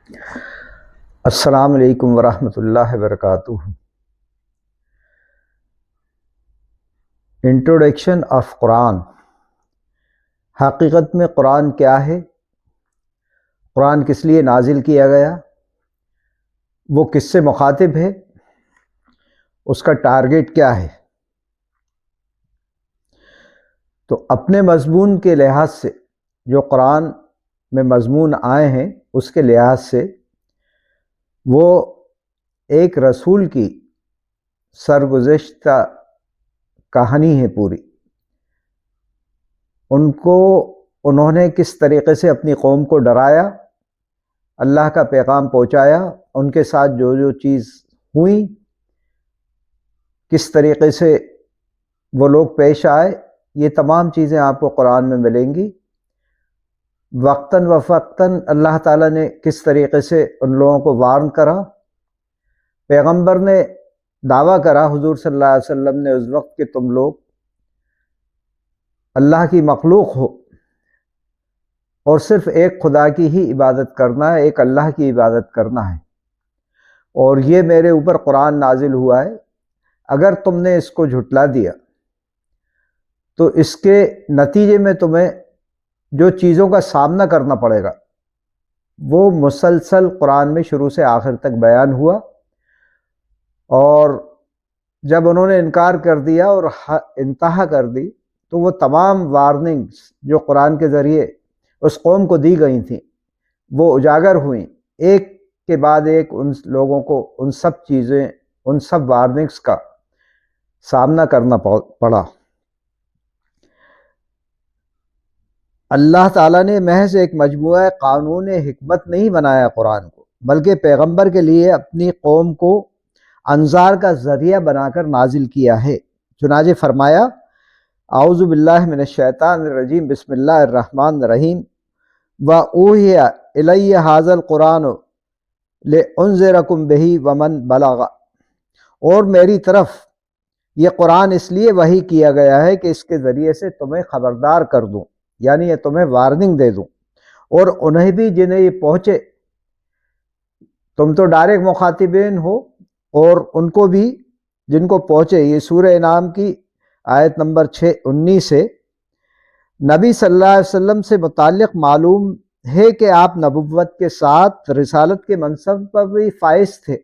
السلام علیکم ورحمۃ اللہ وبرکاتہ۔ انٹروڈکشن آف قرآن۔ حقیقت میں قرآن کیا ہے؟ قرآن کس لیے نازل کیا گیا؟ وہ کس سے مخاطب ہے؟ اس کا ٹارگٹ کیا ہے؟ تو اپنے مضمون کے لحاظ سے جو قرآن میں مضمون آئے ہیں اس کے لحاظ سے وہ ایک رسول کی سرگزشتہ کہانی ہے پوری۔ انہوں نے کس طریقے سے اپنی قوم کو ڈرایا، اللہ کا پیغام پہنچایا، ان کے ساتھ جو جو چیز ہوئی، کس طریقے سے وہ لوگ پیش آئے، یہ تمام چیزیں آپ کو قرآن میں ملیں گی۔ وقتاً و فقتاً اللہ تعالیٰ نے کس طریقے سے ان لوگوں کو وارن کرا، پیغمبر نے دعویٰ کرا، حضور صلی اللہ علیہ وسلم نے اس وقت کہ تم لوگ اللہ کی مخلوق ہو اور صرف ایک خدا کی ہی عبادت کرنا ہے، ایک اللہ کی عبادت کرنا ہے، اور یہ میرے اوپر قرآن نازل ہوا ہے۔ اگر تم نے اس کو جھٹلا دیا تو اس کے نتیجے میں تمہیں جو چیزوں کا سامنا کرنا پڑے گا وہ مسلسل قرآن میں شروع سے آخر تک بیان ہوا۔ اور جب انہوں نے انکار کر دیا اور انتہا کر دی تو وہ تمام وارننگز جو قرآن کے ذریعے اس قوم کو دی گئی تھیں وہ اجاگر ہوئیں، ایک کے بعد ایک ان لوگوں کو ان سب وارننگز کا سامنا کرنا پڑا۔ اللہ تعالیٰ نے محض ایک مجموعہ قانون حکمت نہیں بنایا قرآن کو، بلکہ پیغمبر کے لیے اپنی قوم کو انذار کا ذریعہ بنا کر نازل کیا ہے۔ چنانچہ فرمایا، اعوذ باللہ من الشیطان الرجیم، بسم اللہ الرحمن الرحیم، وَأُوحِیَ إِلَیَّ هَٰذَا الْقُرْآنُ لِأُنذِرَکُم بِہِ وَمَن بَلَغَ، اور میری طرف یہ قرآن اس لیے وحی کیا گیا ہے کہ اس کے ذریعے سے تمہیں خبردار کر دوں، یعنی یہ تمہیں وارننگ دے دوں، اور انہیں بھی جنہیں یہ پہنچے، تم تو ڈائریکٹ مخاطبین ہو، اور ان کو بھی جن کو پہنچے۔ یہ سورہ انعام کی آیت نمبر 19 سے نبی صلی اللہ علیہ وسلم سے متعلق معلوم ہے کہ آپ نبوت کے ساتھ رسالت کے منصب پر بھی فائز تھے۔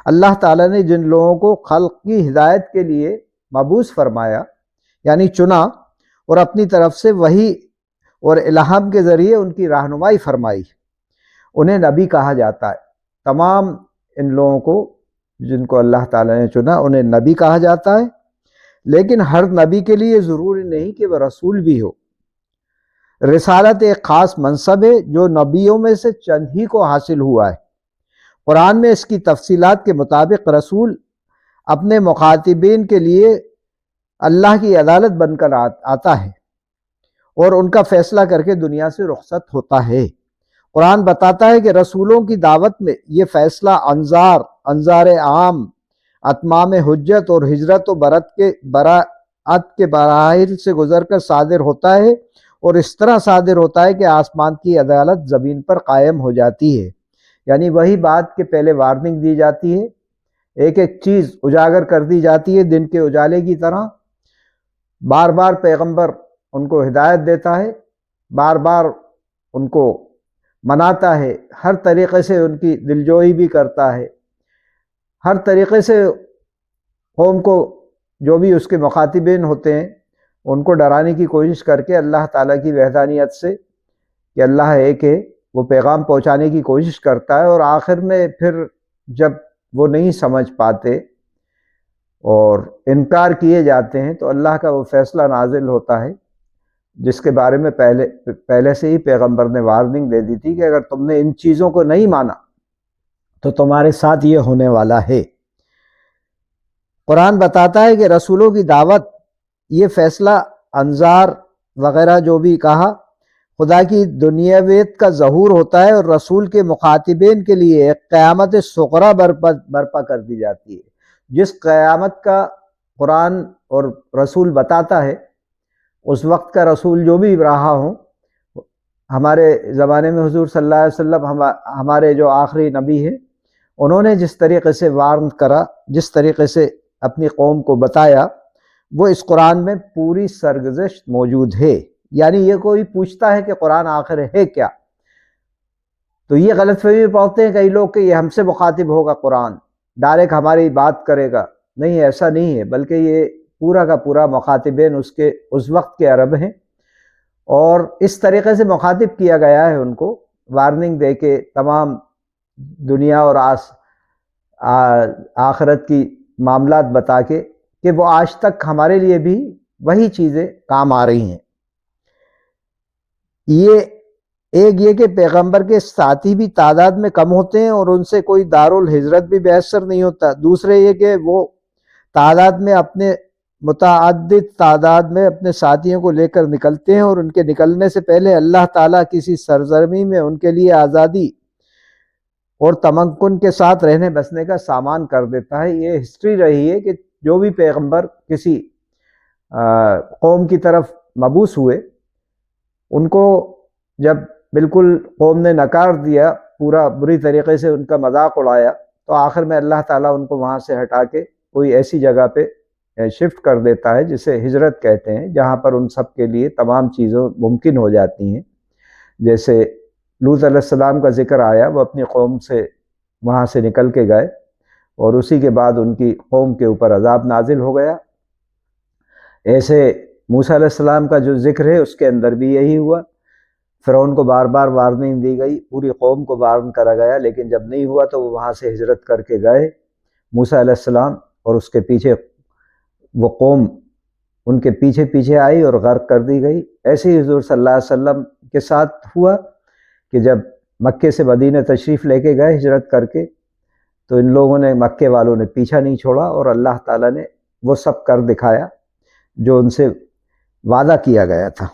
اللہ تعالیٰ نے جن لوگوں کو خلق کی ہدایت کے لیے مبعوث فرمایا، یعنی چنا، اور اپنی طرف سے وحی اور الہام کے ذریعے ان کی رہنمائی فرمائی، انہیں نبی کہا جاتا ہے۔ تمام ان لوگوں کو جن کو اللہ تعالیٰ نے چنا انہیں نبی کہا جاتا ہے، لیکن ہر نبی کے لیے ضروری نہیں کہ وہ رسول بھی ہو۔ رسالت ایک خاص منصب ہے جو نبیوں میں سے چند ہی کو حاصل ہوا ہے۔ قرآن میں اس کی تفصیلات کے مطابق رسول اپنے مخاطبین کے لیے اللہ کی عدالت بن کر آتا ہے اور ان کا فیصلہ کر کے دنیا سے رخصت ہوتا ہے۔ قرآن بتاتا ہے کہ رسولوں کی دعوت میں یہ فیصلہ انذار عام، اتمام حجت اور ہجرت و براءت کے مراحل سے گزر کر صادر ہوتا ہے، اور اس طرح صادر ہوتا ہے کہ آسمان کی عدالت زمین پر قائم ہو جاتی ہے۔ یعنی وہی بات کہ پہلے وارننگ دی جاتی ہے، ایک ایک چیز اجاگر کر دی جاتی ہے دن کے اجالے کی طرح، بار بار پیغمبر ان کو ہدایت دیتا ہے، بار بار ان کو مناتا ہے، ہر طریقے سے ان کی دلجوئی بھی کرتا ہے، ہر طریقے سے قوم کو جو بھی اس کے مخاطبین ہوتے ہیں ان کو ڈرانے کی کوشش کر کے اللہ تعالیٰ کی وحدانیت سے کہ اللہ ایک ہے وہ پیغام پہنچانے کی کوشش کرتا ہے، اور آخر میں پھر جب وہ نہیں سمجھ پاتے اور انکار کیے جاتے ہیں تو اللہ کا وہ فیصلہ نازل ہوتا ہے جس کے بارے میں پہلے سے ہی پیغمبر نے وارننگ دے دی تھی کہ اگر تم نے ان چیزوں کو نہیں مانا تو تمہارے ساتھ یہ ہونے والا ہے۔ قرآن بتاتا ہے کہ رسولوں کی دعوت، یہ فیصلہ، انذار وغیرہ جو بھی کہا، خدا کی دنیاویت کا ظہور ہوتا ہے، اور رسول کے مخاطبین کے لیے ایک قیامت صغریٰ برپا کر دی جاتی ہے۔ جس قیامت کا قرآن اور رسول بتاتا ہے، اس وقت کا رسول جو بھی رہا ہوں، ہمارے زمانے میں حضور صلی اللہ علیہ وسلم ہمارے جو آخری نبی ہیں، انہوں نے جس طریقے سے وارن کرا، جس طریقے سے اپنی قوم کو بتایا، وہ اس قرآن میں پوری سرگزشت موجود ہے۔ یعنی یہ کوئی پوچھتا ہے کہ قرآن آخر ہے کیا، تو یہ غلط فہمی پڑھتے ہیں کئی لوگ کہ یہ ہم سے مخاطب ہوگا، قرآن ڈائریکٹ ہماری بات کرے گا۔ نہیں، ایسا نہیں ہے، بلکہ یہ پورا کا پورا مخاطبین اس وقت کے عرب ہیں، اور اس طریقے سے مخاطب کیا گیا ہے ان کو، وارننگ دے کے، تمام دنیا اور آخرت کی معاملات بتا کے، کہ وہ آج تک ہمارے لیے بھی وہی چیزیں کام آ رہی ہیں۔ یہ کہ پیغمبر کے ساتھی بھی تعداد میں کم ہوتے ہیں اور ان سے کوئی دارالہجرت بھی میسر نہیں ہوتا۔ دوسرے یہ کہ وہ تعداد میں متعدد تعداد میں اپنے ساتھیوں کو لے کر نکلتے ہیں، اور ان کے نکلنے سے پہلے اللہ تعالیٰ کسی سرزمین میں ان کے لیے آزادی اور تمکن کے ساتھ رہنے بسنے کا سامان کر دیتا ہے۔ یہ ہسٹری رہی ہے کہ جو بھی پیغمبر کسی قوم کی طرف مبعوث ہوئے، ان کو جب بالکل قوم نے نکار دیا، پورا بری طریقے سے ان کا مذاق اڑایا، تو آخر میں اللہ تعالیٰ ان کو وہاں سے ہٹا کے کوئی ایسی جگہ پہ شفٹ کر دیتا ہے جسے ہجرت کہتے ہیں، جہاں پر ان سب کے لیے تمام چیزیں ممکن ہو جاتی ہیں۔ جیسے لوط علیہ السلام کا ذکر آیا، وہ اپنی قوم سے وہاں سے نکل کے گئے، اور اسی کے بعد ان کی قوم کے اوپر عذاب نازل ہو گیا۔ ایسے موسیٰ علیہ السلام کا جو ذکر ہے، اس کے اندر بھی یہی ہوا۔ فرعون کو بار بار وارننگ دی گئی، پوری قوم کو وارن کرا گیا، لیکن جب نہیں ہوا تو وہ وہاں سے ہجرت کر کے گئے موسیٰ علیہ السلام، اور اس کے پیچھے وہ قوم ان کے پیچھے پیچھے آئی اور غرق کر دی گئی۔ ایسے ہی حضور صلی اللہ علیہ وسلم کے ساتھ ہوا کہ جب مکے سے مدینہ تشریف لے کے گئے ہجرت کر کے، تو ان لوگوں نے، مکے والوں نے پیچھا نہیں چھوڑا، اور اللہ تعالیٰ نے وہ سب کر دکھایا جو ان سے وعدہ کیا گیا تھا۔